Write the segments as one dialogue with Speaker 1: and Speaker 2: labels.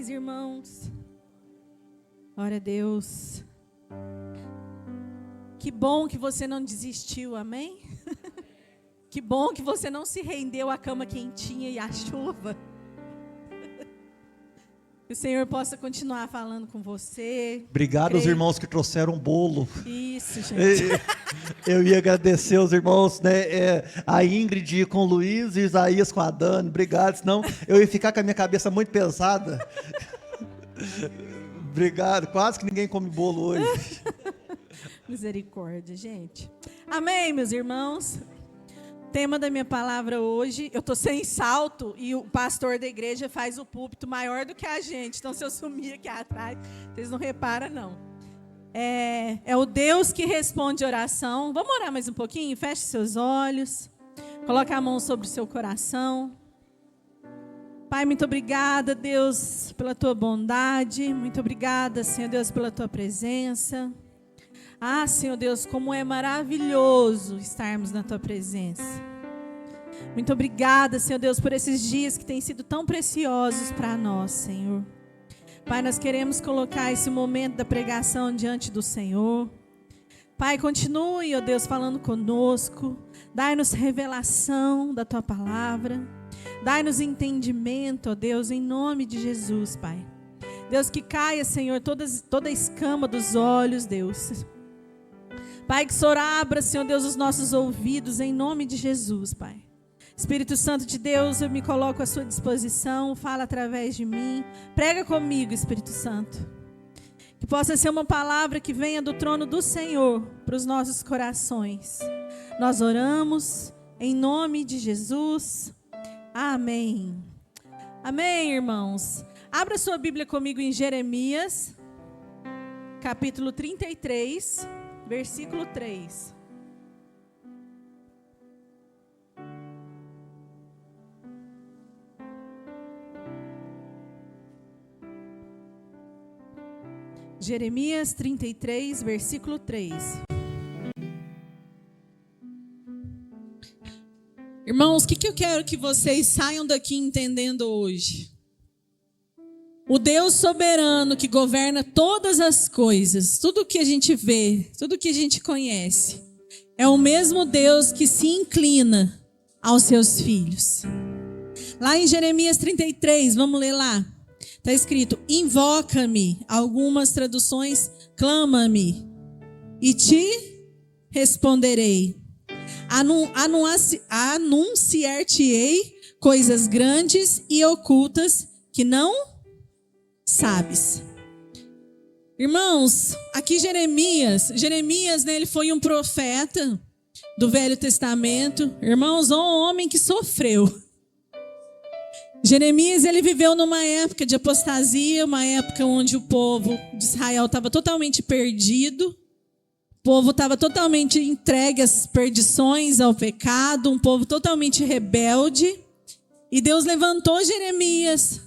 Speaker 1: paz, irmãos. Glória a Deus. Que bom que você não desistiu, amém? Que bom que você não se rendeu à cama quentinha e à chuva. Que o Senhor possa continuar falando com você.
Speaker 2: Obrigado aos irmãos que trouxeram um bolo.
Speaker 1: Isso, gente.
Speaker 2: Eu ia agradecer aos irmãos, né? A Ingrid com o Luiz e Isaías com a Dani. Obrigado, senão eu ia ficar com a minha cabeça muito pesada. Obrigado, quase que ninguém come bolo hoje.
Speaker 1: Misericórdia, gente. Amém, meus irmãos. Tema da minha palavra hoje, eu estou sem salto e o pastor da igreja faz o púlpito maior do que a gente. Então, se eu sumir aqui atrás, vocês não reparam, não. É o Deus que responde oração. Vamos orar mais um pouquinho? Feche seus olhos. Coloque a mão sobre o seu coração. Pai, muito obrigada, Deus, pela tua bondade. Muito obrigada, Senhor Deus, pela tua presença. Ah, Senhor Deus, como é maravilhoso estarmos na tua presença. Muito obrigada, Senhor Deus, por esses dias que têm sido tão preciosos para nós, Senhor. Pai, nós queremos colocar esse momento da pregação diante do Senhor. Pai, continue, ó Deus, falando conosco. Dai-nos revelação da tua palavra. Dai-nos entendimento, ó Deus, em nome de Jesus, Pai. Deus, que caia, Senhor, toda a escama dos olhos, Deus. Pai, que o Senhor abra, Senhor Deus, os nossos ouvidos, em nome de Jesus, Pai. Espírito Santo de Deus, eu me coloco à sua disposição, fala através de mim. Prega comigo, Espírito Santo. Que possa ser uma palavra que venha do trono do Senhor para os nossos corações. Nós oramos em nome de Jesus. Amém. Amém, irmãos. Abra sua Bíblia comigo em Jeremias, capítulo 33, versículo 3. Jeremias 33, versículo 3. Irmãos, o que eu quero que vocês saiam daqui entendendo hoje? O Deus soberano que governa todas as coisas, tudo que a gente vê, tudo que a gente conhece, é o mesmo Deus que se inclina aos seus filhos. Lá em Jeremias 33, vamos ler lá. Está escrito, invoca-me, algumas traduções, clama-me, e te responderei. Anunciar-te-ei coisas grandes e ocultas que não sabes. Irmãos, aqui Jeremias, né, ele foi um profeta do Velho Testamento. Irmãos, um homem que sofreu. Jeremias, ele viveu numa época de apostasia, uma época onde o povo de Israel estava totalmente perdido. O povo estava totalmente entregue às perdições, ao pecado, um povo totalmente rebelde. E Deus levantou Jeremias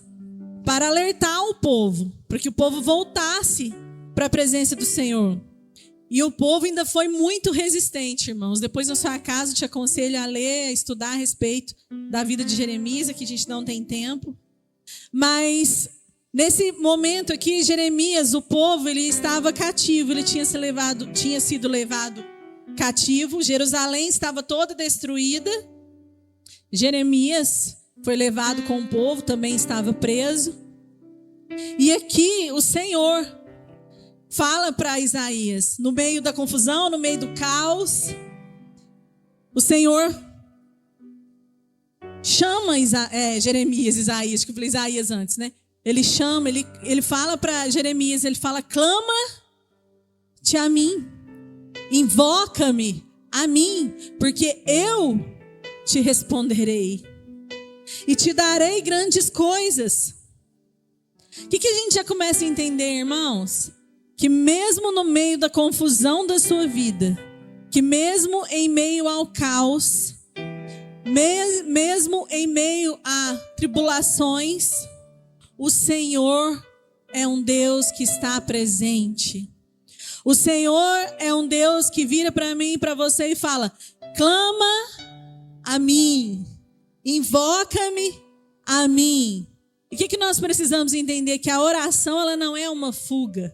Speaker 1: para alertar o povo, para que o povo voltasse para a presença do Senhor. E o povo ainda foi muito resistente, irmãos. Depois, na sua casa, eu te aconselho a ler, a estudar a respeito da vida de Jeremias, aqui a gente não tem tempo. Mas, nesse momento aqui, Jeremias, o povo, ele estava cativo, ele tinha sido levado cativo. Jerusalém estava toda destruída. Jeremias foi levado com o povo, também estava preso. E aqui, o Senhor fala para Isaías, no meio da confusão, no meio do caos, o Senhor chama Jeremias, Isaías, que eu falei Isaías antes, né? Ele chama, ele fala para Jeremias, ele fala, clama-te a mim, invoca-me a mim, porque eu te responderei e te darei grandes coisas. O que a gente já começa a entender, irmãos? Que mesmo no meio da confusão da sua vida, que mesmo em meio ao caos, mesmo em meio a tribulações, o Senhor é um Deus que está presente. O Senhor é um Deus que vira para mim e para você e fala, clama a mim, invoca-me a mim, E o que nós precisamos entender? Que a oração, ela não é uma fuga,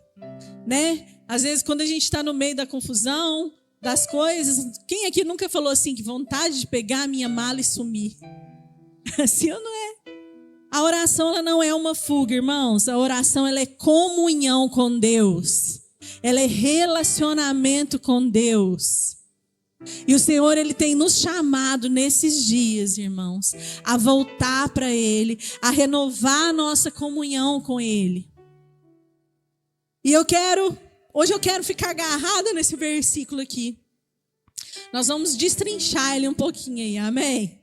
Speaker 1: né? Às vezes, quando a gente está no meio da confusão, das coisas, quem aqui nunca falou assim, que vontade de pegar a minha mala e sumir? Assim ou não é? A oração, ela não é uma fuga, irmãos. A oração, ela é comunhão com Deus. Ela é relacionamento com Deus. E o Senhor, Ele tem nos chamado nesses dias, irmãos, a voltar para Ele, a renovar a nossa comunhão com Ele. E hoje eu quero ficar agarrada nesse versículo aqui. Nós vamos destrinchar ele um pouquinho aí, amém?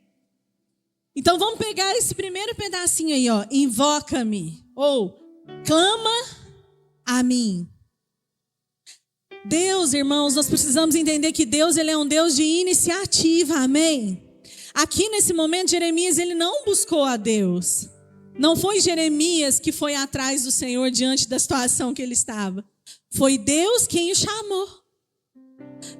Speaker 1: Então vamos pegar esse primeiro pedacinho aí, ó. Invoca-me, ou clama a mim. Deus, irmãos, nós precisamos entender que Deus, Ele é um Deus de iniciativa, amém? Aqui nesse momento, Jeremias, ele não buscou a Deus. Não foi Jeremias que foi atrás do Senhor diante da situação que ele estava. Foi Deus quem o chamou.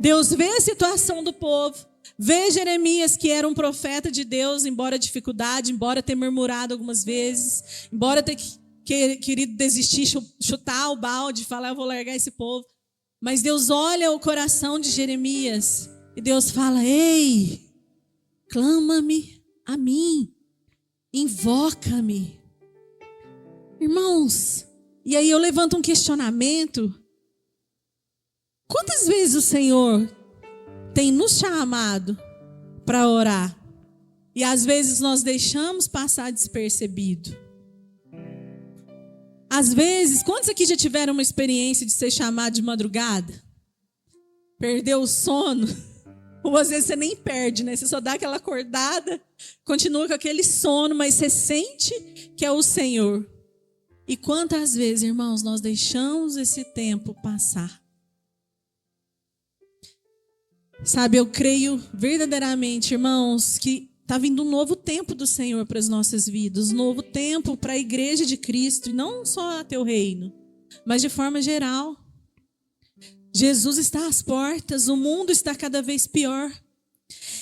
Speaker 1: Deus vê a situação do povo, vê Jeremias, que era um profeta de Deus, embora dificuldade, embora ter murmurado algumas vezes, embora ter querido desistir, chutar o balde, falar, eu vou largar esse povo. Mas Deus olha o coração de Jeremias e Deus fala, ei, clama-me a mim, invoca-me. Irmãos, e aí eu levanto um questionamento. Quantas vezes o Senhor tem nos chamado para orar e às vezes nós deixamos passar despercebido? Às vezes, quantos aqui já tiveram uma experiência de ser chamado de madrugada? Perdeu o sono? Ou às vezes você nem perde, né? Você só dá aquela acordada, continua com aquele sono, mas você sente que é o Senhor. E quantas vezes, irmãos, nós deixamos esse tempo passar? Sabe, eu creio verdadeiramente, irmãos, que está vindo um novo tempo do Senhor para as nossas vidas, um novo tempo para a igreja de Cristo, e não só a teu reino, mas de forma geral. Jesus está às portas, o mundo está cada vez pior.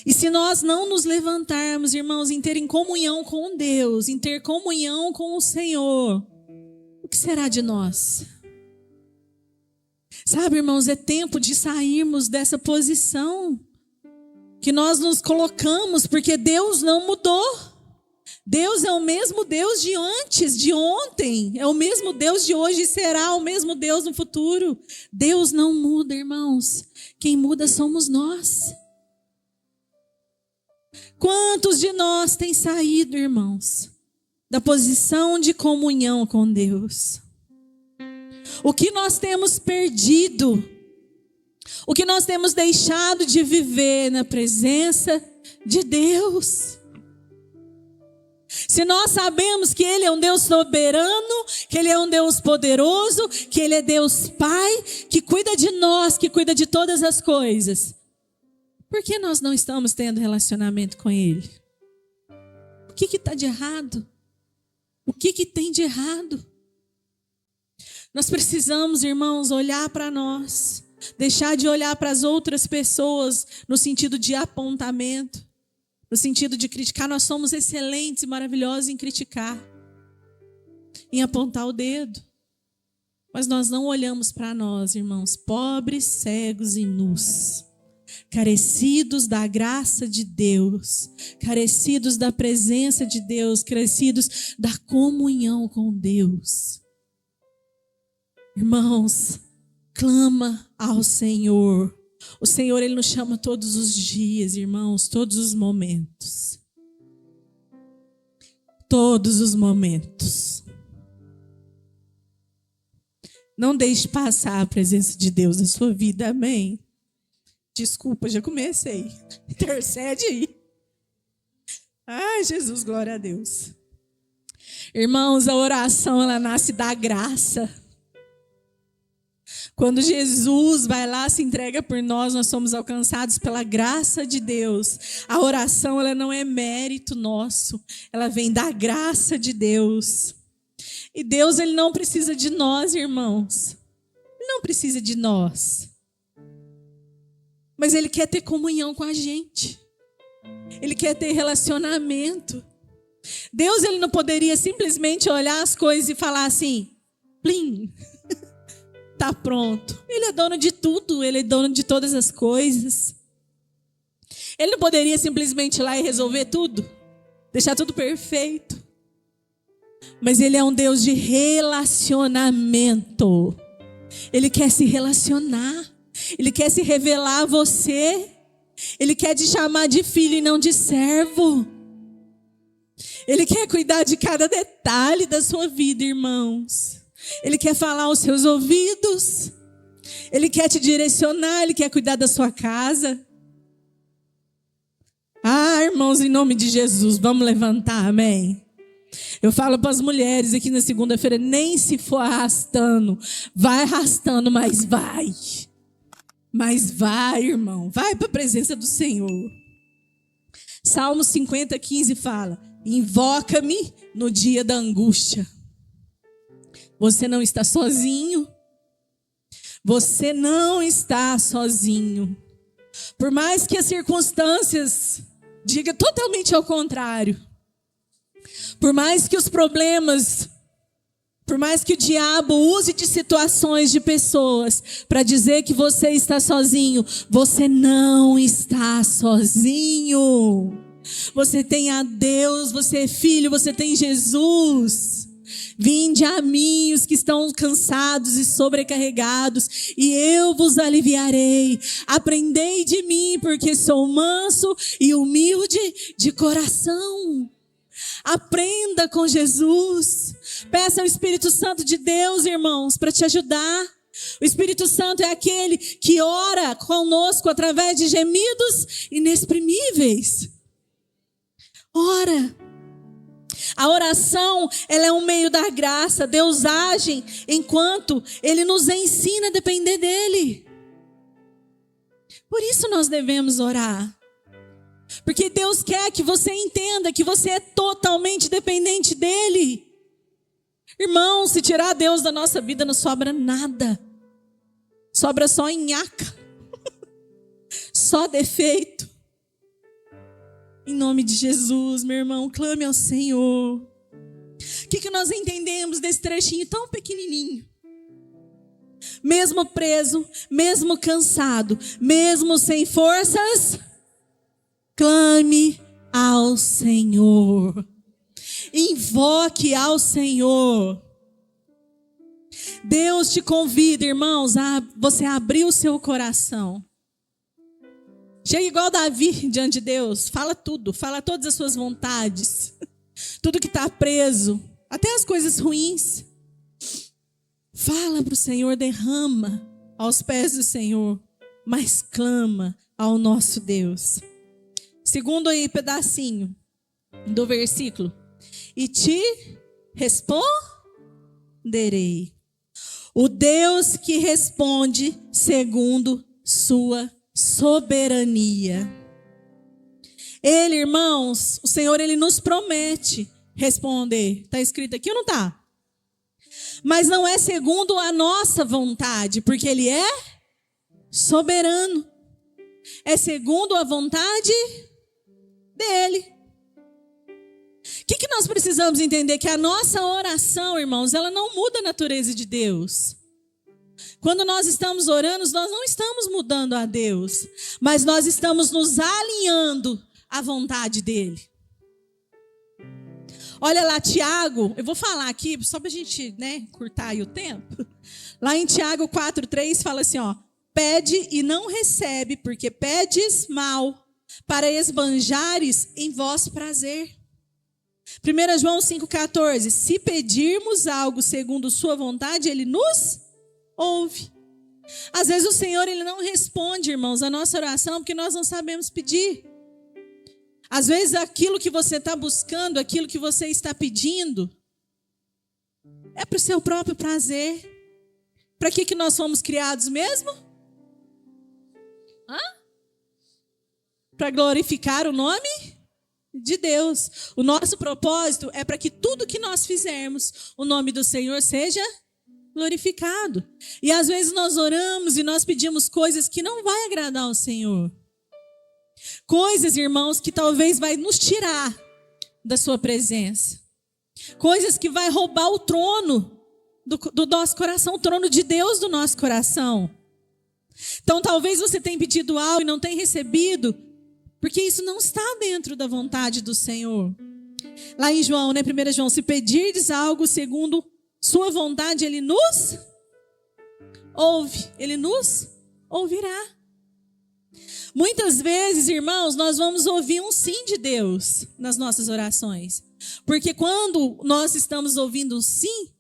Speaker 1: E se nós não nos levantarmos, irmãos, em ter comunhão com Deus, em ter comunhão com o Senhor, o que será de nós? Sabe, irmãos, é tempo de sairmos dessa posição que nós nos colocamos, porque Deus não mudou. Deus é o mesmo Deus de antes, de ontem, é o mesmo Deus de hoje e será o mesmo Deus no futuro. Deus não muda, irmãos. Quem muda somos nós. Quantos de nós têm saído, irmãos, da posição de comunhão com Deus? O que nós temos perdido? O que nós temos deixado de viver na presença de Deus? Se nós sabemos que Ele é um Deus soberano, que Ele é um Deus poderoso, que Ele é Deus Pai, que cuida de nós, que cuida de todas as coisas, por que nós não estamos tendo relacionamento com Ele? O que está de errado? O que tem de errado? Nós precisamos, irmãos, olhar para nós, deixar de olhar para as outras pessoas no sentido de apontamento, no sentido de criticar. Nós somos excelentes e maravilhosos em criticar, em apontar o dedo. Mas nós não olhamos para nós, irmãos, pobres, cegos e nus, carecidos da graça de Deus, carecidos da presença de Deus, carecidos da comunhão com Deus. Irmãos, clama ao Senhor. O Senhor, Ele nos chama todos os dias, irmãos, todos os momentos. Todos os momentos. Não deixe passar a presença de Deus na sua vida, amém? Desculpa, já comecei. Intercede aí. Ai, Jesus, glória a Deus. Irmãos, a oração, ela nasce da graça. Quando Jesus vai lá, se entrega por nós, nós somos alcançados pela graça de Deus. A oração, ela não é mérito nosso, ela vem da graça de Deus. E Deus, Ele não precisa de nós, irmãos. Ele não precisa de nós. Mas Ele quer ter comunhão com a gente. Ele quer ter relacionamento. Deus, ele não poderia simplesmente olhar as coisas e falar assim, plim, tá pronto. Ele é dono de tudo, ele é dono de todas as coisas. Ele não poderia simplesmente ir lá e resolver tudo, deixar tudo perfeito. Mas ele é um Deus de relacionamento. Ele quer se relacionar. Ele quer se revelar a você. Ele quer te chamar de filho e não de servo. Ele quer cuidar de cada detalhe da sua vida, irmãos. Ele quer falar aos seus ouvidos. Ele quer te direcionar. Ele quer cuidar da sua casa. Ah, irmãos, em nome de Jesus, vamos levantar, amém? Eu falo para as mulheres aqui na segunda-feira, nem se for arrastando, vai arrastando, mas vai. Mas vai, irmão, vai para a presença do Senhor. Salmo 50:15 fala, invoca-me no dia da angústia. Você não está sozinho. Você não está sozinho. Por mais que as circunstâncias digam totalmente ao contrário. Por mais que os problemas, por mais que o diabo use de situações de pessoas para dizer que você está sozinho, você não está sozinho. Você tem a Deus, você é filho, você tem Jesus. Vinde a mim os que estão cansados e sobrecarregados, e eu vos aliviarei. Aprendei de mim, porque sou manso e humilde de coração. Aprenda com Jesus. Peça ao Espírito Santo de Deus, irmãos, para te ajudar. O Espírito Santo é aquele que ora conosco através de gemidos inexprimíveis. Ora. A oração, ela é um meio da graça. Deus age enquanto Ele nos ensina a depender dEle. Por isso nós devemos orar. Porque Deus quer que você entenda que você é totalmente dependente dEle. Irmão, se tirar Deus da nossa vida não sobra nada. Sobra só nhaca. Só defeito. Em nome de Jesus, meu irmão, clame ao Senhor. O que nós entendemos desse trechinho tão pequenininho? Mesmo preso, mesmo cansado, mesmo sem forças, clame ao Senhor. Invoque ao Senhor. Deus te convida, irmãos, a você abrir o seu coração. Chega igual Davi diante de Deus, fala tudo, fala todas as suas vontades, tudo que está preso, até as coisas ruins. Fala para o Senhor, derrama aos pés do Senhor, mas clama ao nosso Deus. Segundo aí pedacinho do versículo, e te responderei. O Deus que responde segundo sua soberania. Ele, irmãos, o Senhor, Ele nos promete responder. Está escrito aqui ou não está? Mas não é segundo a nossa vontade, porque Ele é soberano. É segundo a vontade dEle. O que nós precisamos entender? Que a nossa oração, irmãos, ela não muda a natureza de Deus. Quando nós estamos orando, nós não estamos mudando a Deus, mas nós estamos nos alinhando à vontade dEle. Olha lá, Tiago, eu vou falar aqui, só para a gente, curtar aí o tempo. Lá em Tiago 4:3 fala assim, ó, pede e não recebe, porque pedes mal, para esbanjares em vosso prazer. 1 João 5,14, se pedirmos algo segundo sua vontade, Ele nos ouve. Às vezes o Senhor, Ele não responde, irmãos, a nossa oração, porque nós não sabemos pedir. Às vezes aquilo que você está buscando, aquilo que você está pedindo, é para o seu próprio prazer. Para que nós fomos criados mesmo? Para glorificar o nome de Deus. O nosso propósito é para que tudo que nós fizermos, o nome do Senhor seja glorificado. E às vezes nós oramos e nós pedimos coisas que não vai agradar ao Senhor. Coisas, irmãos, que talvez vai nos tirar da sua presença. Coisas que vai roubar o trono do nosso coração, o trono de Deus do nosso coração. Então talvez você tenha pedido algo e não tenha recebido, porque isso não está dentro da vontade do Senhor. Lá em João, né, 1 João, se pedirdes algo segundo sua vontade, Ele nos ouve, Ele nos ouvirá. Muitas vezes, irmãos, nós vamos ouvir um sim de Deus nas nossas orações. Porque quando nós estamos ouvindo um sim,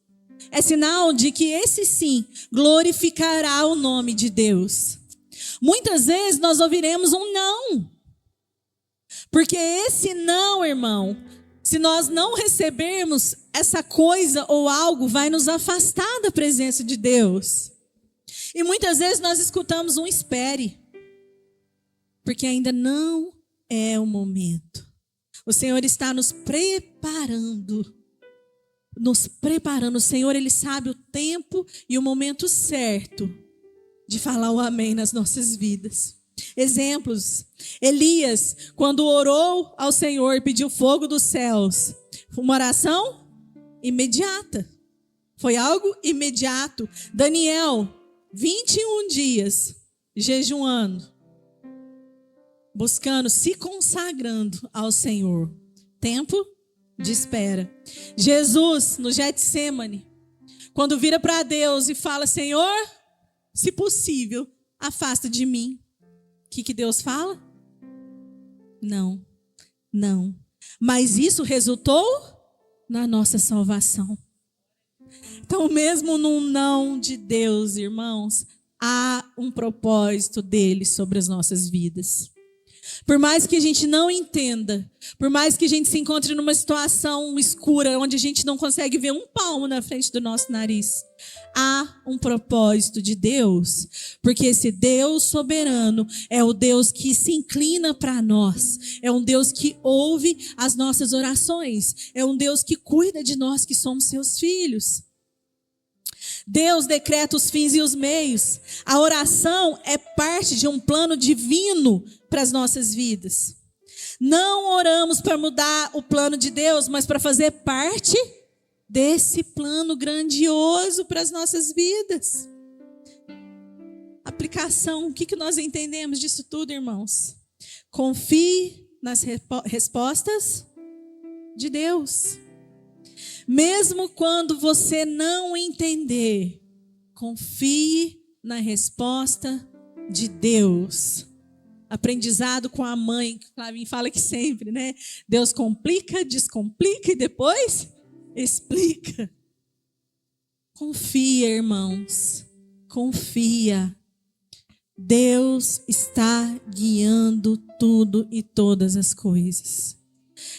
Speaker 1: é sinal de que esse sim glorificará o nome de Deus. Muitas vezes nós ouviremos um não. Porque esse não, irmão, se nós não recebermos essa coisa ou algo, vai nos afastar da presença de Deus. E muitas vezes nós escutamos um espere, porque ainda não é o momento. O Senhor está nos preparando. O Senhor, Ele sabe o tempo e o momento certo de falar o amém nas nossas vidas. Exemplos: Elias, quando orou ao Senhor e pediu fogo dos céus, uma oração imediata. Foi algo imediato. Daniel, 21 dias jejuando, buscando, se consagrando ao Senhor. Tempo de espera. Jesus, no Getsemane, quando vira para Deus e fala: Senhor, se possível, afasta de mim. O que Deus fala? Não, não. Mas isso resultou na nossa salvação. Então, mesmo num não de Deus, irmãos, há um propósito dele sobre as nossas vidas. Por mais que a gente não entenda, por mais que a gente se encontre numa situação escura, onde a gente não consegue ver um palmo na frente do nosso nariz, há um propósito de Deus, porque esse Deus soberano é o Deus que se inclina para nós, é um Deus que ouve as nossas orações, é um Deus que cuida de nós que somos seus filhos. Deus decreta os fins e os meios. A oração é parte de um plano divino para as nossas vidas. Não oramos para mudar o plano de Deus, mas para fazer parte desse plano grandioso para as nossas vidas. Aplicação, o que nós entendemos disso tudo, irmãos? Confie nas respostas de Deus. Mesmo quando você não entender, confie na resposta de Deus. Aprendizado com a mãe, que Flavinho fala que sempre, né? Deus complica, descomplica e depois explica. Confia, irmãos. Confia. Deus está guiando tudo e todas as coisas.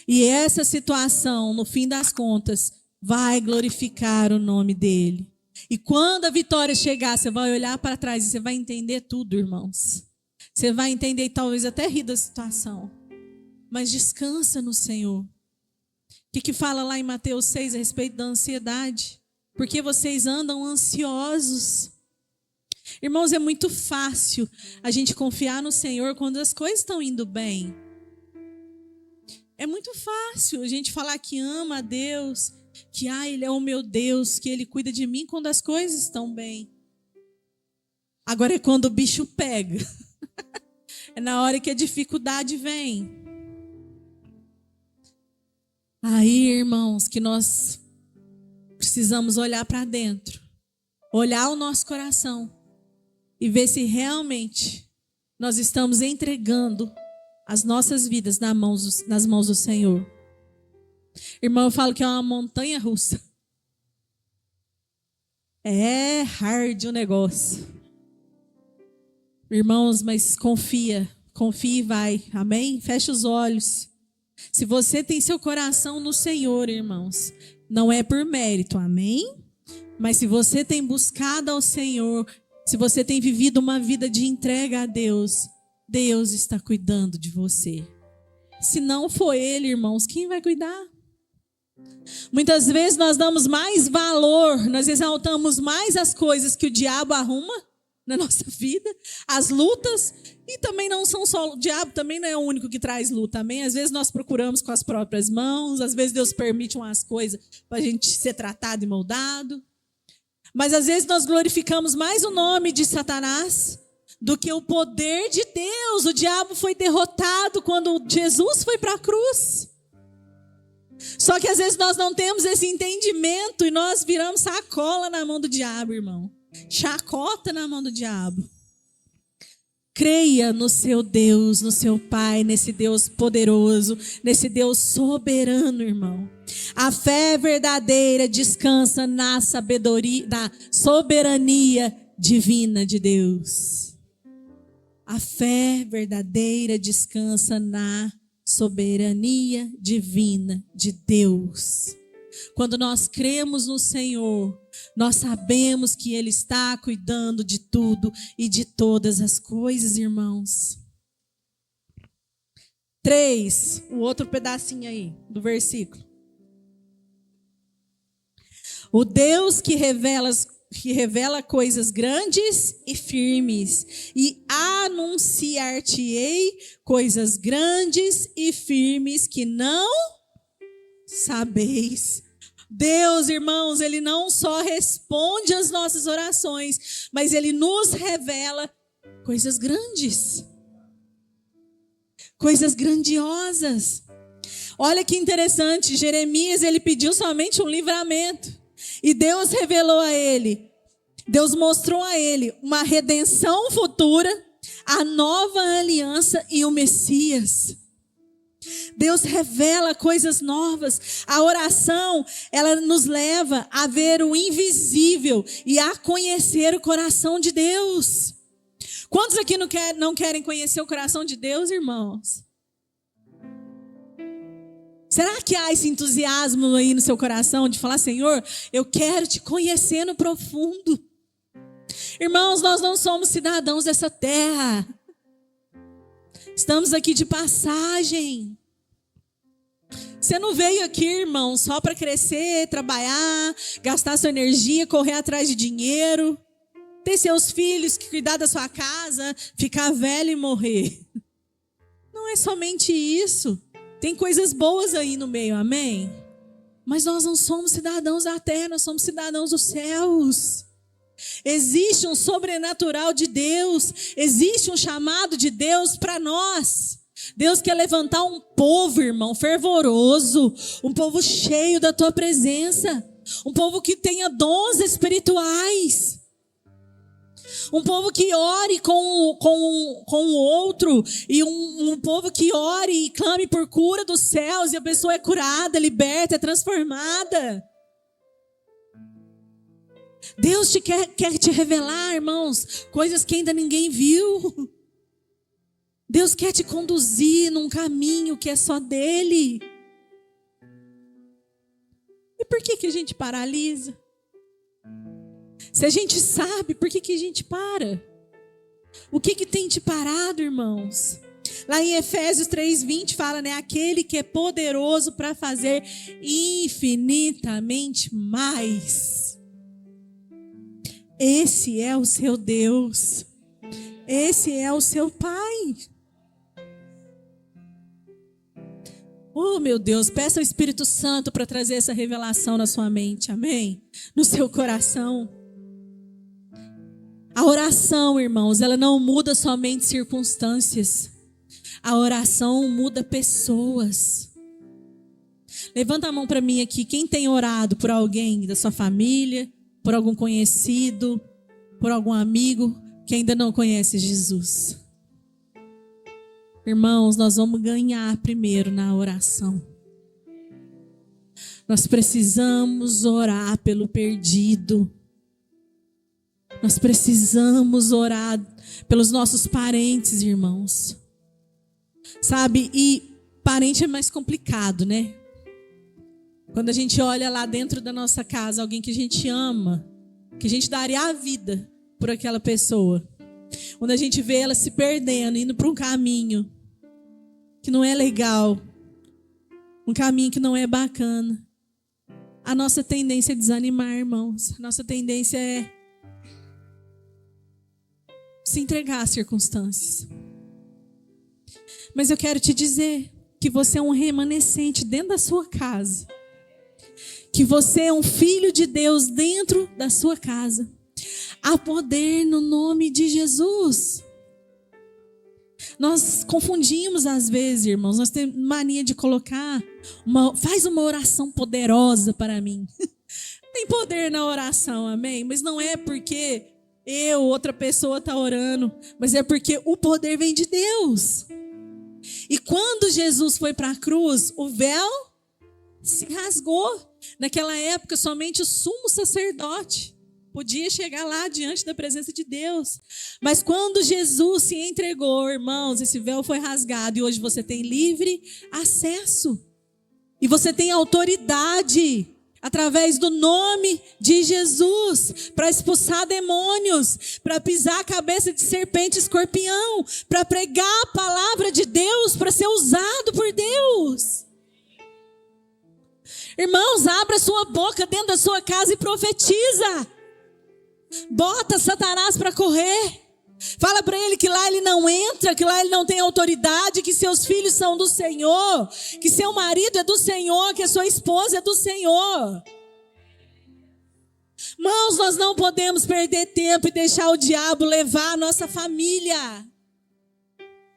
Speaker 1: E essa situação, no fim das contas, vai glorificar o nome dele. E quando a vitória chegar, você vai olhar para trás e você vai entender tudo, irmãos. Você vai entender e talvez até rir da situação. Mas descansa no Senhor. O que fala lá em Mateus 6 a respeito da ansiedade? Porque vocês andam ansiosos. Irmãos, é muito fácil a gente confiar no Senhor quando as coisas estão indo bem. É muito fácil a gente falar que ama a Deus, que Ele é o meu Deus, que Ele cuida de mim quando as coisas estão bem. Agora é quando o bicho pega. É na hora que a dificuldade vem. Aí, irmãos, que nós precisamos olhar para dentro, olhar o nosso coração e ver se realmente nós estamos entregando as nossas vidas nas mãos do Senhor. Irmão, eu falo que é uma montanha russa. É hard o negócio. Irmãos, mas confia e vai, amém? Fecha os olhos. Se você tem seu coração no Senhor, irmãos, não é por mérito, amém? Mas se você tem buscado ao Senhor, se você tem vivido uma vida de entrega a Deus, Deus está cuidando de você. Se não for Ele, irmãos, quem vai cuidar? Muitas vezes nós damos mais valor, nós exaltamos mais as coisas que o diabo arruma na nossa vida, as lutas, e também não são só, o diabo também não é o único que traz luta, amém? Às vezes nós procuramos com as próprias mãos, às vezes Deus permite umas coisas para a gente ser tratado e moldado, mas às vezes nós glorificamos mais o nome de Satanás do que o poder de Deus. O diabo foi derrotado quando Jesus foi para a cruz. Só que às vezes nós não temos esse entendimento e nós viramos sacola na mão do diabo, irmão. Chacota na mão do diabo. Creia no seu Deus, no seu Pai, nesse Deus poderoso, nesse Deus soberano, irmão. A fé verdadeira descansa na sabedoria, na soberania divina de Deus. A fé verdadeira descansa na soberania divina de Deus. Quando nós cremos no Senhor, nós sabemos que Ele está cuidando de tudo e de todas as coisas, irmãos. 3, o outro pedacinho aí do versículo. O Deus que revela coisas grandes e firmes, e anunciar-te-ei coisas grandes e firmes que não sabeis. Deus, irmãos, Ele não só responde às nossas orações, mas Ele nos revela coisas grandes, coisas grandiosas. Olha que interessante, Jeremias, ele pediu somente um livramento, e Deus revelou a ele, Deus mostrou a ele uma redenção futura, a nova aliança e o Messias. Deus revela coisas novas. A oração, ela nos leva a ver o invisível e a conhecer o coração de Deus. Quantos aqui não querem conhecer o coração de Deus, irmãos? Será que há esse entusiasmo aí no seu coração de falar: Senhor, eu quero te conhecer no profundo? Irmãos, nós não somos cidadãos dessa terra. Estamos aqui de passagem. Você não veio aqui, irmão, só para crescer, trabalhar, gastar sua energia, correr atrás de dinheiro, ter seus filhos, cuidar da sua casa, ficar velho e morrer. Não é somente isso. Tem coisas boas aí no meio, amém? Mas nós não somos cidadãos da terra, nós somos cidadãos dos céus. Existe um sobrenatural de Deus, existe um chamado de Deus para nós. Deus quer levantar um povo, irmão, fervoroso, um povo cheio da tua presença, um povo que tenha dons espirituais, um povo que ore com o outro, e um povo que ore e clame por cura dos céus, e a pessoa é curada, liberta, é transformada. Deus quer te revelar, irmãos, coisas que ainda ninguém viu. Deus quer te conduzir num caminho que é só dele. E por que a gente paralisa? Se a gente sabe, por que a gente para? O que tem te parado, irmãos? Lá em Efésios 3:20 fala, né? Aquele que é poderoso para fazer infinitamente mais. Esse é o seu Deus. Esse é o seu Pai. Oh, meu Deus, peça ao Espírito Santo para trazer essa revelação na sua mente, amém? No seu coração. A oração, irmãos, ela não muda somente circunstâncias. A oração muda pessoas. Levanta a mão para mim aqui. Quem tem orado por alguém da sua família, por algum conhecido, por algum amigo que ainda não conhece Jesus? Irmãos, nós vamos ganhar primeiro na oração. Nós precisamos orar pelo perdido. Nós precisamos orar pelos nossos parentes, irmãos. Sabe, e parente é mais complicado, né? Quando a gente olha lá dentro da nossa casa, alguém que a gente ama, que a gente daria a vida por aquela pessoa. Quando a gente vê ela se perdendo, indo para um caminho que não é legal, um caminho que não é bacana, a nossa tendência é desanimar, irmãos. A nossa tendência é se entregar às circunstâncias. Mas eu quero te dizer que você é um remanescente dentro da sua casa. Que você é um filho de Deus dentro da sua casa. Há poder no nome de Jesus. Nós confundimos às vezes, irmãos. Nós temos mania de colocar, faz uma oração poderosa para mim. Tem poder na oração, amém? Mas não é porque outra pessoa está orando, mas é porque o poder vem de Deus. E quando Jesus foi para a cruz, o véu se rasgou. Naquela época, somente o sumo sacerdote podia chegar lá diante da presença de Deus. Mas quando Jesus se entregou, irmãos, esse véu foi rasgado e hoje você tem livre acesso. E você tem autoridade através do nome de Jesus, para expulsar demônios, para pisar a cabeça de serpente e escorpião, para pregar a palavra de Deus, para ser usado por Deus. Irmãos, abra sua boca dentro da sua casa e profetiza. Bota Satanás para correr. Fala para ele que lá ele não entra, que lá ele não tem autoridade, que seus filhos são do Senhor, que seu marido é do Senhor, que a sua esposa é do Senhor. Irmãos, nós não podemos perder tempo e deixar o diabo levar a nossa família.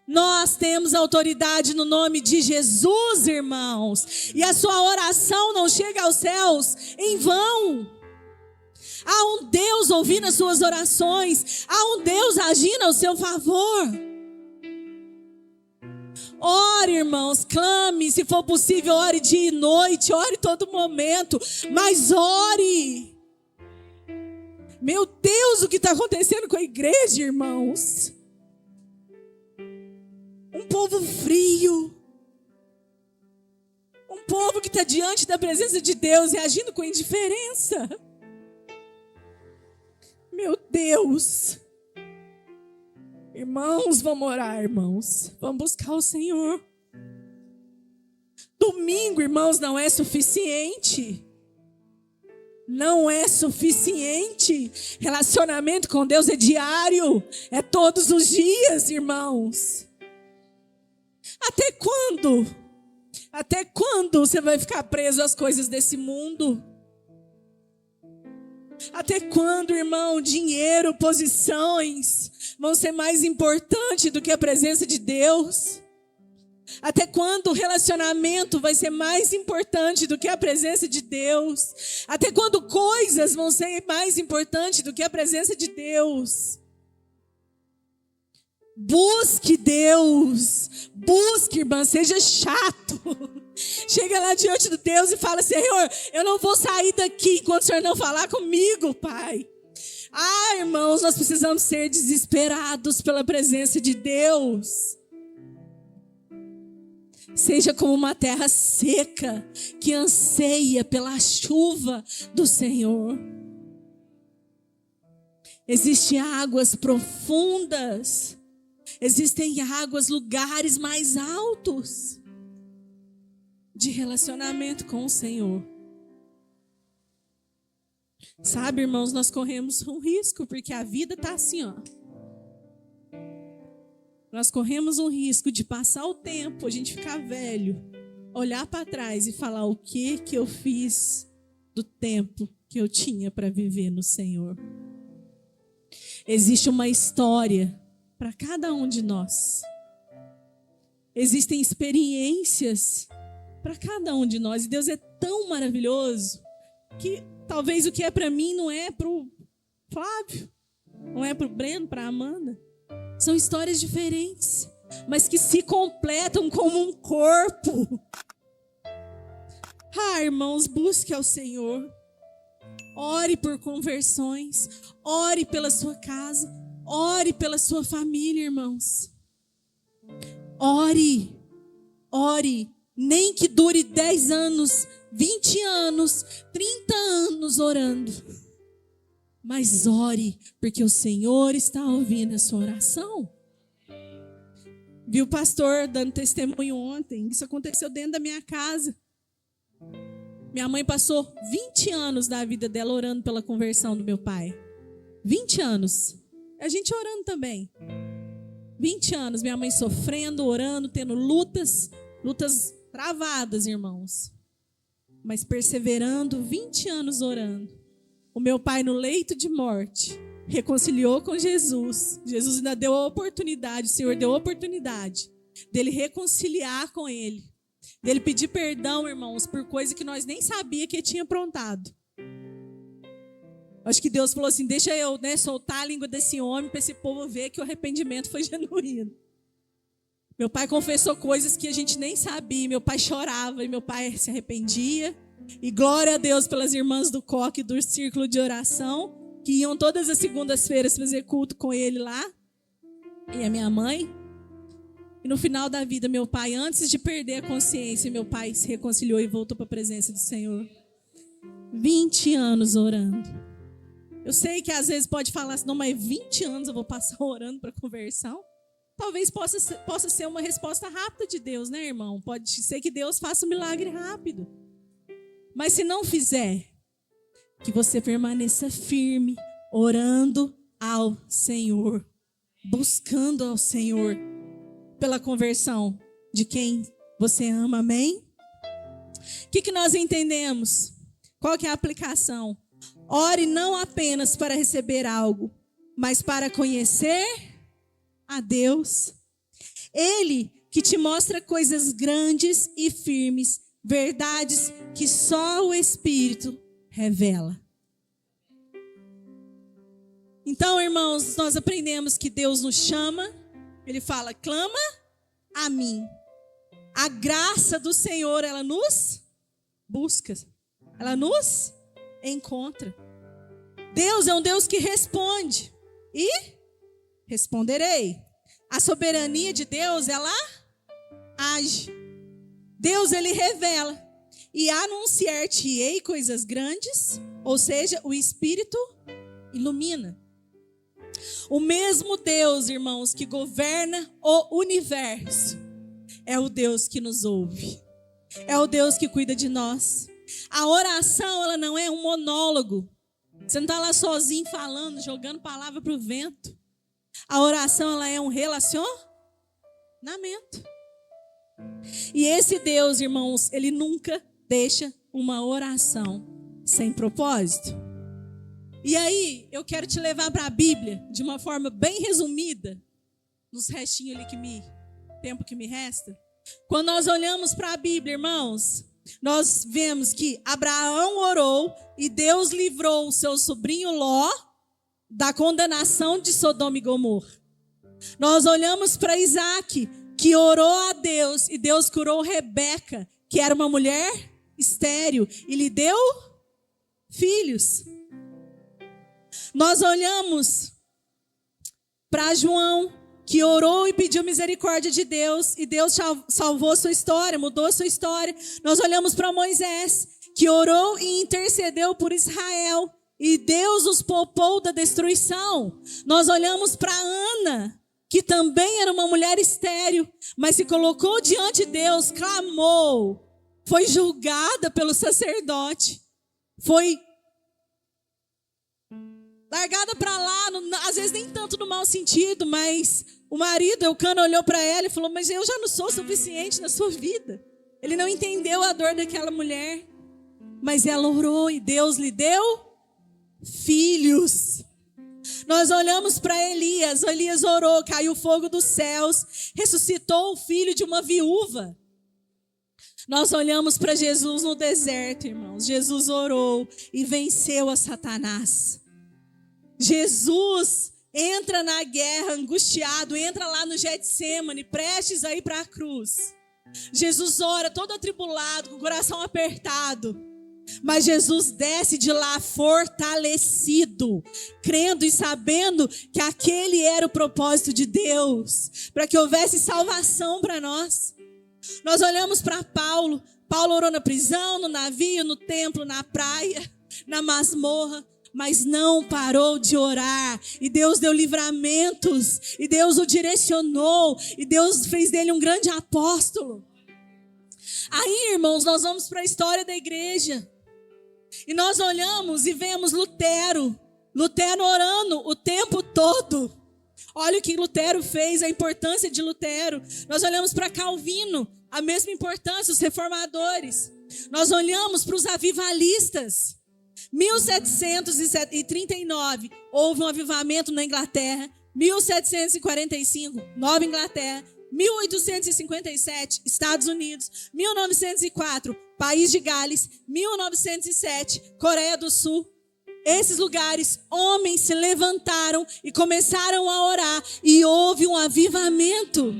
Speaker 1: Nós temos autoridade no nome de Jesus, irmãos. E a sua oração não chega aos céus em vão. Há um Deus ouvindo as suas orações. Há um Deus agindo ao seu favor. Ore, irmãos, clame, se for possível, ore dia e noite, ore todo momento, mas ore. Meu Deus, o que está acontecendo com a igreja, irmãos? Um povo frio. Um povo que está diante da presença de Deus e agindo com indiferença. Meu Deus. Irmãos, vamos orar, irmãos. Vamos buscar o Senhor. Domingo, irmãos, não é suficiente. Não é suficiente. Relacionamento com Deus é diário. É todos os dias, irmãos. Até quando? Até quando você vai ficar preso às coisas desse mundo? Até quando, irmão, dinheiro, posições vão ser mais importantes do que a presença de Deus? Até quando o relacionamento vai ser mais importante do que a presença de Deus? Até quando coisas vão ser mais importantes do que a presença de Deus? Busque Deus, busque, irmã, seja chato. Chega lá diante de Deus e fala: Senhor, eu não vou sair daqui enquanto o Senhor não falar comigo, Pai. Ah, irmãos, nós precisamos ser desesperados pela presença de Deus. Seja como uma terra seca que anseia pela chuva do Senhor. Existem águas profundas. Existem águas, lugares mais altos de relacionamento com o Senhor. Sabe, irmãos, nós corremos um risco, porque a vida está assim, ó. Nós corremos um risco de passar o tempo, a gente ficar velho, olhar para trás e falar: o que eu fiz do tempo que eu tinha para viver no Senhor. Existe uma história para cada um de nós. Existem experiências para cada um de nós. E Deus é tão maravilhoso que talvez o que é para mim não é para o Flávio, não é para o Breno, para a Amanda. São histórias diferentes, mas que se completam como um corpo. Ah, irmãos, busque ao Senhor. Ore por conversões. Ore pela sua casa. Ore pela sua família, irmãos. Ore. Ore. Nem que dure 10 anos, 20 anos, 30 anos orando. Mas ore, porque o Senhor está ouvindo a sua oração. Vi o pastor dando testemunho ontem. Isso aconteceu dentro da minha casa. Minha mãe passou 20 anos da vida dela orando pela conversão do meu pai. 20 anos. A gente orando também. 20 anos, minha mãe sofrendo, orando, tendo lutas travadas, irmãos. Mas perseverando, 20 anos orando. O meu pai no leito de morte reconciliou com Jesus. Jesus ainda deu a oportunidade, o Senhor deu a oportunidade dele reconciliar com ele. Dele pedir perdão, irmãos, por coisa que nós nem sabia que ele tinha aprontado. Acho que Deus falou assim, deixa eu soltar a língua desse homem para esse povo ver que o arrependimento foi genuíno. Meu pai confessou coisas que a gente nem sabia. Meu pai chorava e meu pai se arrependia. E glória a Deus pelas irmãs do coque do círculo de oração, que iam todas as segundas-feiras fazer culto com ele lá. E a minha mãe. E no final da vida, meu pai, antes de perder a consciência, meu pai se reconciliou e voltou para a presença do Senhor. 20 anos orando. Eu sei que às vezes pode falar assim, não, mas 20 anos eu vou passar orando para conversão. Talvez possa ser uma resposta rápida de Deus, né, irmão? Pode ser que Deus faça um milagre rápido. Mas se não fizer, que você permaneça firme, orando ao Senhor, buscando ao Senhor pela conversão de quem você ama, amém? O que nós entendemos? Qual que é a aplicação? Ore não apenas para receber algo, mas para conhecer a Deus. Ele que te mostra coisas grandes e firmes, verdades que só o Espírito revela. Então, irmãos, nós aprendemos que Deus nos chama. Ele fala, clama a mim. A graça do Senhor, ela nos busca. Ela nos encontra. Deus é um Deus que responde. E responderei. A soberania de Deus, ela age. Deus, ele revela. E anunciar-te-ei coisas grandes, ou seja, o Espírito ilumina. O mesmo Deus, irmãos, que governa o universo, é o Deus que nos ouve. É o Deus que cuida de nós. A oração, ela não é um monólogo. Você não está lá sozinho falando, jogando palavra para o vento. A oração, ela é um relacionamento. E esse Deus, irmãos, ele nunca deixa uma oração sem propósito. E aí, eu quero te levar para a Bíblia de uma forma bem resumida, nos restinhos ali tempo que me resta. Quando nós olhamos para a Bíblia, irmãos, nós vemos que Abraão orou e Deus livrou o seu sobrinho Ló da condenação de Sodoma e Gomorra. Nós olhamos para Isaac, que orou a Deus e Deus curou Rebeca, que era uma mulher estéril, e lhe deu filhos. Nós olhamos para João, que orou e pediu misericórdia de Deus, e Deus salvou sua história, mudou sua história. Nós olhamos para Moisés, que orou e intercedeu por Israel, e Deus os poupou da destruição. Nós olhamos para Ana, que também era uma mulher estéril, mas se colocou diante de Deus, clamou, foi julgada pelo sacerdote, foi largada para lá, às vezes nem tanto no mau sentido, mas o marido, Eucana, olhou para ela e falou, mas eu já não sou suficiente na sua vida. Ele não entendeu a dor daquela mulher, mas ela orou e Deus lhe deu filhos. Nós olhamos para Elias orou, caiu fogo dos céus, ressuscitou o filho de uma viúva. Nós olhamos para Jesus no deserto, irmãos. Jesus orou e venceu a Satanás. Jesus entra na guerra angustiado, entra lá no Getsêmani, prestes a ir para a cruz. Jesus ora todo atribulado, com o coração apertado. Mas Jesus desce de lá fortalecido, crendo e sabendo que aquele era o propósito de Deus, para que houvesse salvação para nós. Nós olhamos para Paulo. Paulo orou na prisão, no navio, no templo, na praia, na masmorra, mas não parou de orar. E Deus deu livramentos, e Deus o direcionou, e Deus fez dele um grande apóstolo. Aí, irmãos, nós vamos para a história da igreja. E nós olhamos e vemos Lutero. Lutero orando o tempo todo. Olha o que Lutero fez, a importância de Lutero. Nós olhamos para Calvino, a mesma importância, os reformadores. Nós olhamos para os avivalistas. 1739, houve um avivamento na Inglaterra. 1745, Nova Inglaterra. 1857, Estados Unidos. 1904, País de Gales. 1907, Coreia do Sul. Esses lugares, homens se levantaram e começaram a orar. E houve um avivamento.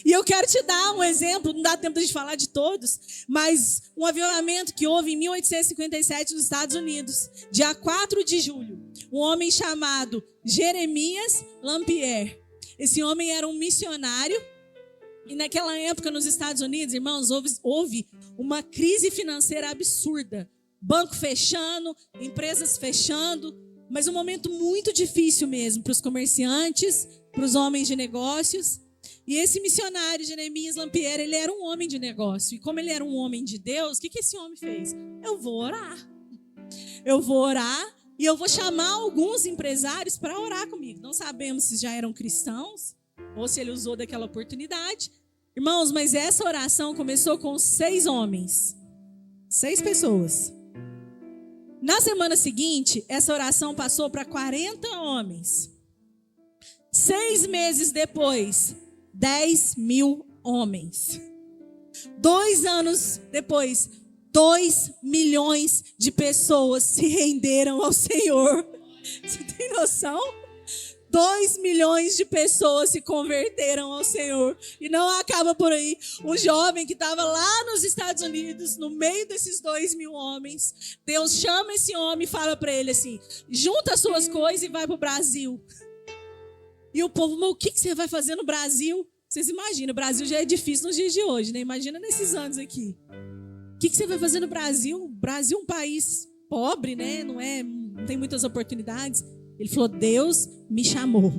Speaker 1: E eu quero te dar um exemplo, não dá tempo de a gente falar de todos, mas um avivamento que houve em 1857 nos Estados Unidos, dia 4 de julho. Um homem chamado Jeremias Lampier. Esse homem era um missionário. E naquela época nos Estados Unidos, irmãos, houve uma crise financeira absurda. Banco fechando, empresas fechando, mas um momento muito difícil mesmo para os comerciantes, para os homens de negócios. E esse missionário, Jeremias Lampier, ele era um homem de negócio. E como ele era um homem de Deus, o que esse homem fez? Eu vou orar. Eu vou orar e eu vou chamar alguns empresários para orar comigo. Não sabemos se já eram cristãos ou se ele usou daquela oportunidade. Irmãos, mas essa oração começou com 6 homens. 6 pessoas. Na semana seguinte, essa oração passou para 40 homens. 6 meses depois, 10.000 homens. 2 anos depois, 2 milhões de pessoas se renderam ao Senhor. Você tem noção? 2 milhões de pessoas se converteram ao Senhor. E não acaba por aí. Um jovem que estava lá nos Estados Unidos, no meio desses 2.000 homens, Deus chama esse homem e fala para ele assim: junta as suas coisas e vai para o Brasil. E o povo, mas o que você vai fazer no Brasil? Vocês imaginam, o Brasil já é difícil nos dias de hoje, né? Imagina nesses anos aqui. O que você vai fazer no Brasil? O Brasil é um país pobre, né? Não tem muitas oportunidades. Ele falou, Deus me chamou.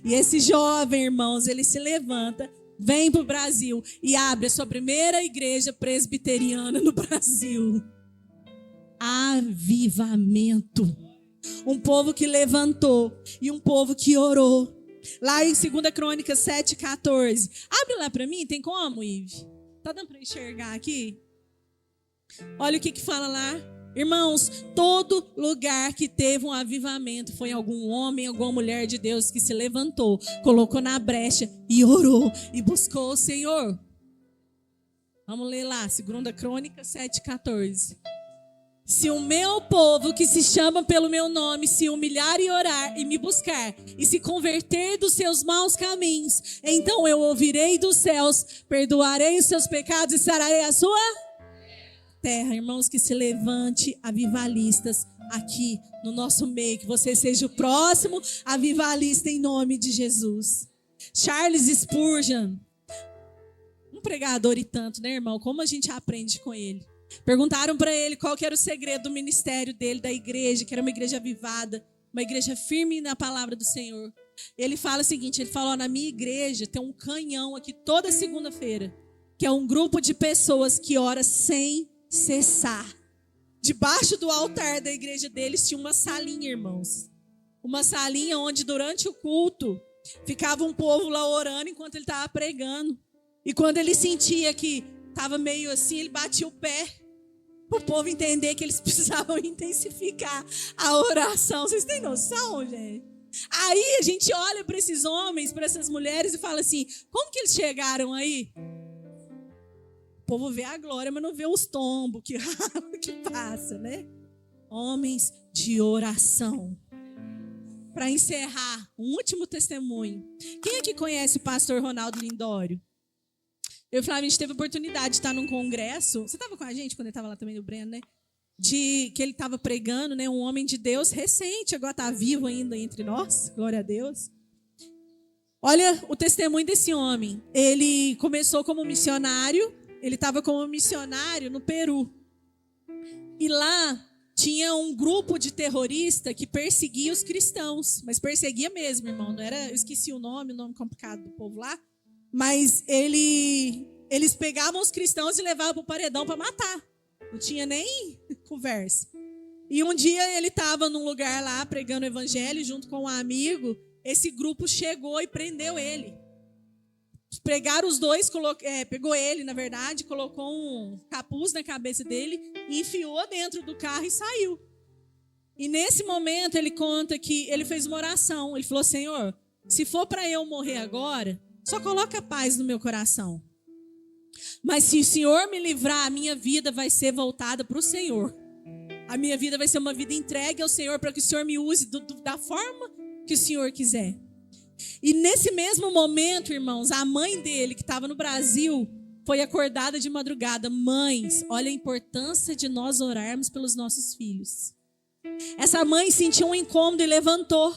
Speaker 1: E esse jovem, irmãos, ele se levanta, vem para o Brasil e abre a sua primeira igreja presbiteriana no Brasil. Avivamento. Um povo que levantou e um povo que orou. Lá em 2 Crônicas 7:14. Abre lá para mim, tem como, Ive? Tá dando para enxergar aqui? Olha o que fala lá. Irmãos, todo lugar que teve um avivamento foi algum homem, alguma mulher de Deus que se levantou, colocou na brecha e orou e buscou o Senhor. Vamos ler lá, 2 Crônicas 7:14. Se o meu povo que se chama pelo meu nome se humilhar e orar e me buscar e se converter dos seus maus caminhos, então eu ouvirei dos céus, perdoarei os seus pecados e sararei a sua terra. Irmãos, que se levante avivalistas aqui no nosso meio, que você seja o próximo avivalista em nome de Jesus. Charles Spurgeon, um pregador e tanto, né, irmão? Como a gente aprende com ele. Perguntaram para ele qual que era o segredo do ministério dele, da igreja, que era uma igreja avivada, uma igreja firme na palavra do Senhor. Ele fala o seguinte, ele fala, na minha igreja tem um canhão aqui toda segunda-feira, que é um grupo de pessoas que ora sem cessar. Debaixo do altar da igreja deles tinha uma salinha, irmãos. Uma salinha onde durante o culto ficava um povo lá orando enquanto ele estava pregando. E quando ele sentia que estava meio assim, ele batia o pé para o povo entender que eles precisavam intensificar a oração. Vocês têm noção, gente? Aí a gente olha para esses homens, para essas mulheres e fala assim, como que eles chegaram aí? O povo vê a glória, mas não vê os tombos que passa, né? Homens de oração. Para encerrar, um último testemunho. Quem aqui conhece o pastor Ronaldo Lindório? Eu e o Flávio, a gente teve a oportunidade de estar num congresso. Você estava com a gente quando ele estava lá também, o Breno, né? Que ele estava pregando, né? Um homem de Deus recente, agora está vivo ainda entre nós. Glória a Deus. Olha o testemunho desse homem. Ele começou como missionário. Ele estava como missionário no Peru. E lá tinha um grupo de terrorista que perseguia os cristãos. Mas perseguia mesmo, irmão. Não era, eu esqueci o nome complicado do povo lá. Mas eles pegavam os cristãos e levavam para o paredão para matar. Não tinha nem conversa. E um dia ele estava num lugar lá pregando o evangelho junto com um amigo. Esse grupo chegou e prendeu ele. Pegaram os dois, pegou ele, na verdade, colocou um capuz na cabeça dele e enfiou dentro do carro e saiu. E nesse momento ele conta que ele fez uma oração. Ele falou: Senhor, se for para eu morrer agora, só coloca paz no meu coração. Mas se o Senhor me livrar, a minha vida vai ser voltada para o Senhor. A minha vida vai ser uma vida entregue ao Senhor para que o Senhor me use da forma que o Senhor quiser. E nesse mesmo momento, irmãos, a mãe dele, que estava no Brasil, foi acordada de madrugada. Mães, olha a importância de nós orarmos pelos nossos filhos. Essa mãe sentiu um incômodo e levantou.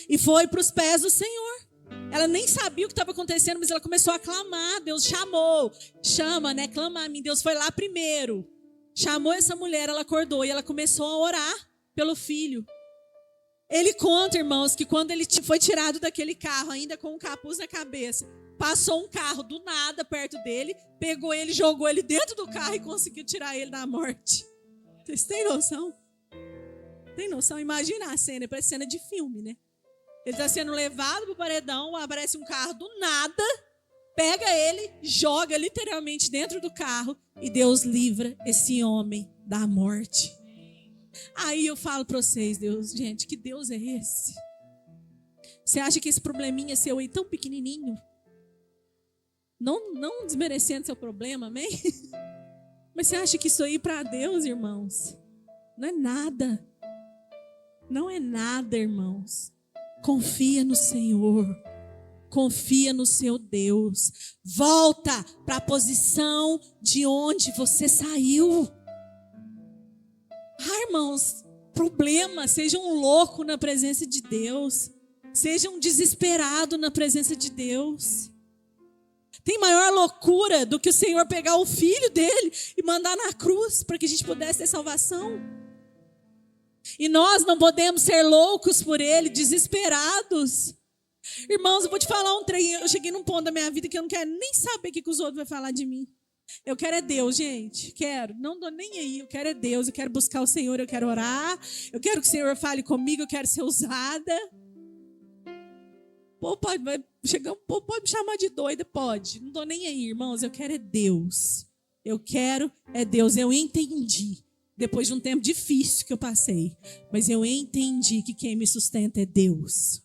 Speaker 1: E foi para os pés do Senhor. Ela nem sabia o que estava acontecendo, mas ela começou a clamar. Deus chamou. Chama, né? Clama a mim. Deus foi lá primeiro. Chamou essa mulher, ela acordou e ela começou a orar pelo filho. Ele conta, irmãos, que quando ele foi tirado daquele carro, ainda com um capuz na cabeça, passou um carro do nada perto dele, pegou ele, jogou ele dentro do carro e conseguiu tirar ele da morte. Vocês têm noção? Tem noção? Imagina a cena, parece cena de filme, né? Ele está sendo levado para o paredão, aparece um carro do nada, pega ele, joga literalmente dentro do carro e Deus livra esse homem da morte. Aí eu falo para vocês, Deus, gente, que Deus é esse? Você acha que esse probleminha seu aí tão pequenininho? Não desmerecendo seu problema, amém? Mas você acha que isso aí para Deus, irmãos, não é nada. Não é nada, irmãos. Confia no Senhor. Confia no seu Deus. Volta para a posição de onde você saiu. Irmãos, problema, seja um louco na presença de Deus. Seja um desesperado na presença de Deus. Tem maior loucura do que o Senhor pegar o filho dele e mandar na cruz para que a gente pudesse ter salvação. E nós não podemos ser loucos por ele, desesperados. Irmãos, eu vou te falar um trem. Eu cheguei num ponto da minha vida que eu não quero nem saber o que os outros vão falar de mim. Eu quero é Deus, gente. Quero. Não dou nem aí. Eu quero é Deus. Eu quero buscar o Senhor. Eu quero orar. Eu quero que o Senhor fale comigo. Eu quero ser usada. Pô, pode me chamar de doida? Pode. Não dou nem aí, irmãos. Eu quero é Deus. Eu quero é Deus. Eu entendi. Depois de um tempo difícil que eu passei. Mas eu entendi que quem me sustenta é Deus.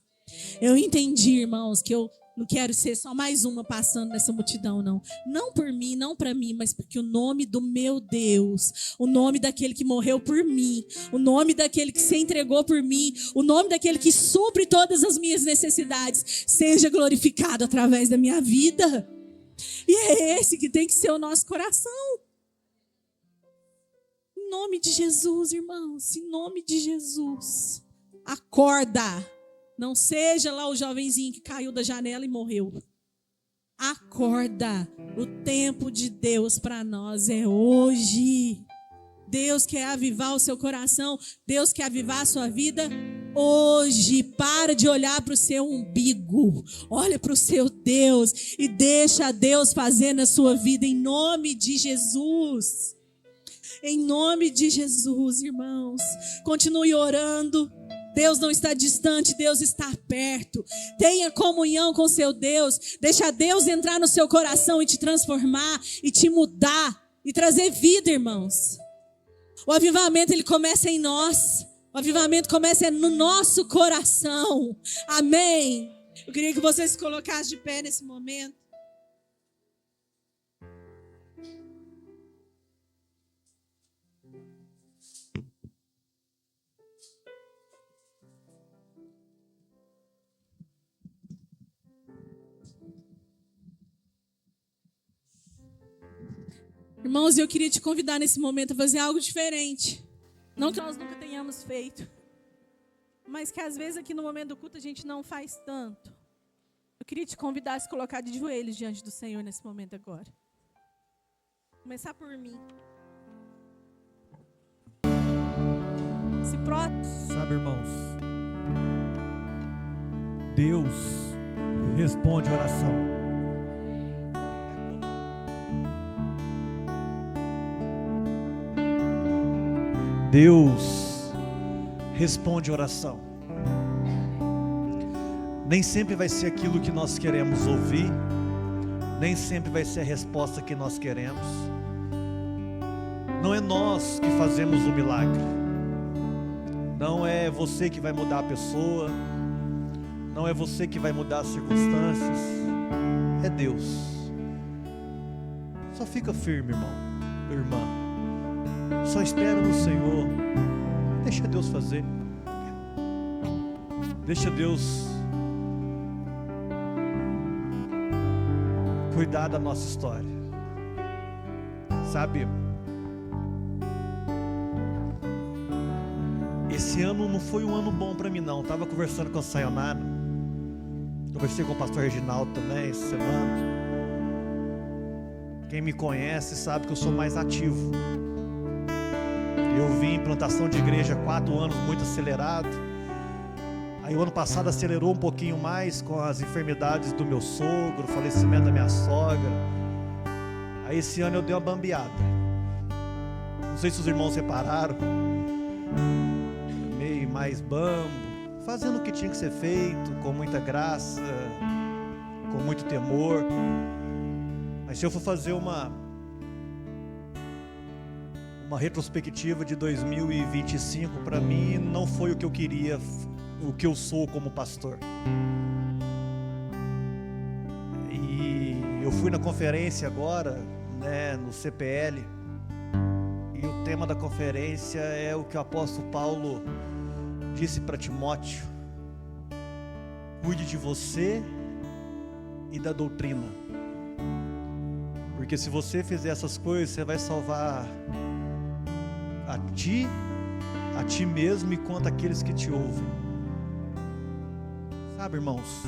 Speaker 1: Eu entendi, irmãos, que eu não quero ser só mais uma passando nessa multidão, não. Não por mim, não para mim, mas porque o nome do meu Deus, o nome daquele que morreu por mim, o nome daquele que se entregou por mim, o nome daquele que supre todas as minhas necessidades, seja glorificado através da minha vida. E é esse que tem que ser o nosso coração. Em nome de Jesus, irmãos, em nome de Jesus. Acorda. Não seja lá o jovenzinho que caiu da janela e morreu. Acorda. O tempo de Deus para nós é hoje. Deus quer avivar o seu coração. Deus quer avivar a sua vida hoje. Para de olhar para o seu umbigo. Olha para o seu Deus e deixa Deus fazer na sua vida em nome de Jesus. Em nome de Jesus, irmãos. Continue orando. Deus não está distante, Deus está perto. Tenha comunhão com seu Deus. Deixa Deus entrar no seu coração e te transformar, e te mudar, e trazer vida, irmãos. O avivamento, ele começa em nós. O avivamento começa no nosso coração. Amém. Eu queria que vocês se colocassem de pé nesse momento. Irmãos, eu queria te convidar nesse momento a fazer algo diferente. Não que nós nunca tenhamos feito, mas que às vezes aqui no momento do culto a gente não faz tanto. Eu queria te convidar a se colocar de joelhos diante do Senhor nesse momento agora. Começar por mim.
Speaker 2: Sabe, irmãos, Deus responde a oração. Deus responde oração. Nem sempre vai ser aquilo que nós queremos ouvir, nem sempre vai ser a resposta que nós queremos. Não é nós que fazemos o milagre, não é você que vai mudar a pessoa, não é você que vai mudar as circunstâncias, é Deus. Só fica firme, irmão, irmã, só espera no Senhor, deixa Deus fazer, deixa Deus cuidar da nossa história, sabe? Esse ano não foi um ano bom para mim não. Estava conversando com a Sayonara, conversei com o pastor Reginaldo também essa semana. Quem me conhece sabe que eu sou mais ativo. Eu vim em plantação de igreja 4 anos muito acelerado. Aí o ano passado acelerou um pouquinho mais com as enfermidades do meu sogro, o falecimento da minha sogra. Aí esse ano eu dei uma bambeada. Não sei se os irmãos repararam. Meio mais bambo, fazendo o que tinha que ser feito, com muita graça, com muito temor. Mas se eu for fazer uma retrospectiva de 2025, para mim não foi o que eu queria, o que eu sou como pastor. E eu fui na conferência agora, né, no CPL, e o tema da conferência é o que o apóstolo Paulo disse para Timóteo: cuide de você e da doutrina, porque se você fizer essas coisas, você vai salvar a ti mesmo e quanto àqueles que te ouvem. Sabe, irmãos,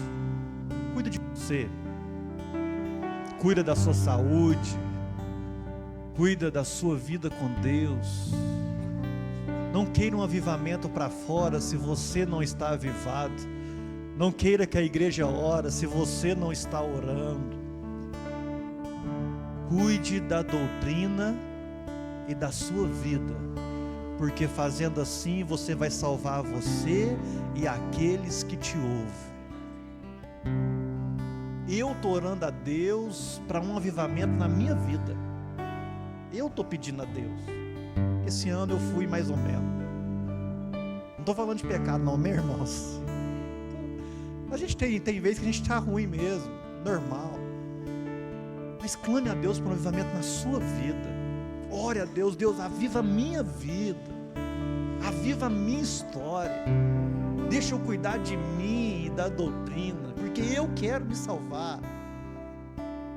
Speaker 2: cuida de você, cuida da sua saúde, cuida da sua vida com Deus. Não queira um avivamento para fora se você não está avivado. Não queira que a igreja ore se você não está orando. Cuide da doutrina e da sua vida, porque fazendo assim você vai salvar você e aqueles que te ouvem. Eu estou orando a Deus para um avivamento na minha vida. Eu estou pedindo a Deus. Esse ano eu fui mais ou menos. Não estou falando de pecado não, meus irmãos. A gente tem vezes que a gente está ruim mesmo, normal. Mas clame a Deus por um avivamento na sua vida. Ore a Deus: Deus, aviva a minha vida, aviva a minha história. Deixa eu cuidar de mim e da doutrina, porque eu quero me salvar.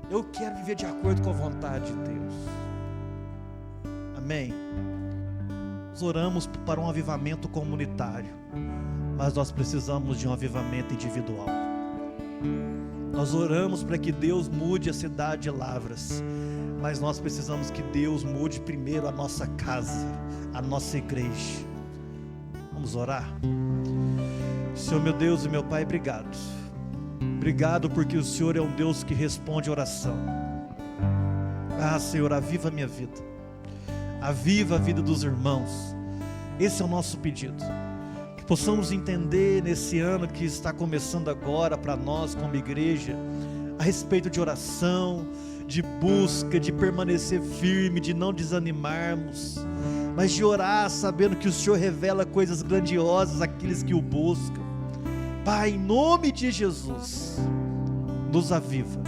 Speaker 2: Eu quero viver de acordo com a vontade de Deus. Amém? Nós oramos para um avivamento comunitário, mas nós precisamos de um avivamento individual. Nós oramos para que Deus mude a cidade de Lavras, mas nós precisamos que Deus mude primeiro a nossa casa, a nossa igreja. Vamos orar? Senhor meu Deus e meu Pai, obrigado. Obrigado porque o Senhor é um Deus que responde oração. Ah, Senhor, aviva a minha vida, aviva a vida dos irmãos. Esse é o nosso pedido. Que possamos entender nesse ano que está começando agora para nós como igreja, a respeito de oração, de busca, de permanecer firme, de não desanimarmos, mas de orar sabendo que o Senhor revela coisas grandiosas àqueles que o buscam. Pai, em nome de Jesus, nos aviva,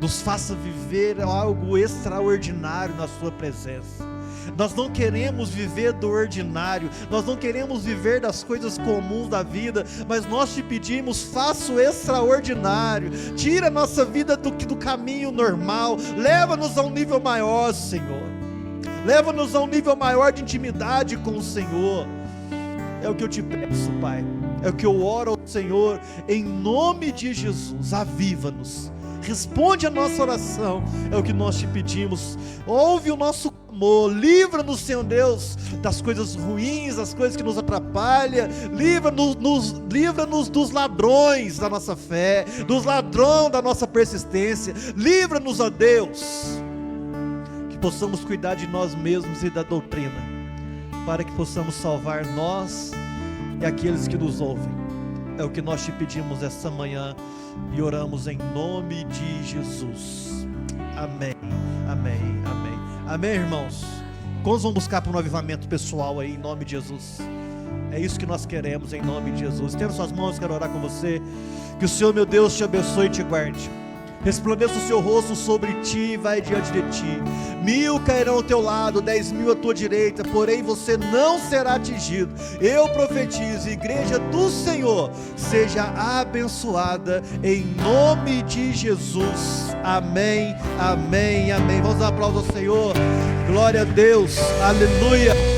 Speaker 2: nos faça viver algo extraordinário na sua presença. Nós não queremos viver do ordinário, nós não queremos viver das coisas comuns da vida, mas nós te pedimos: faça o extraordinário, tira a nossa vida do caminho normal, leva-nos a um nível maior, Senhor, leva-nos a um nível maior de intimidade com o Senhor. É o que eu te peço, Pai, é o que eu oro ao Senhor, em nome de Jesus. Aviva-nos, responde a nossa oração, é o que nós te pedimos. Ouve o nosso clamor, livra-nos, Senhor Deus, das coisas ruins, das coisas que nos atrapalham. Livra-nos dos ladrões da nossa fé, dos ladrões da nossa persistência. Livra-nos, ó Deus, que possamos cuidar de nós mesmos e da doutrina, para que possamos salvar nós e aqueles que nos ouvem. É o que nós te pedimos essa manhã e oramos em nome de Jesus. Amém, amém, amém. Amém, irmãos? Quantos vão buscar para um avivamento pessoal aí, em nome de Jesus? É isso que nós queremos, em nome de Jesus. Tendo suas mãos, quero orar com você. Que o Senhor, meu Deus, te abençoe e te guarde. Resplandeça o seu rosto sobre ti e vai diante de ti. 1000 cairão ao teu lado, 10.000 à tua direita, porém você não será atingido. Eu profetizo, igreja do Senhor, seja abençoada em nome de Jesus. Amém, amém, amém. Vamos dar um aplauso ao Senhor. Glória a Deus, aleluia.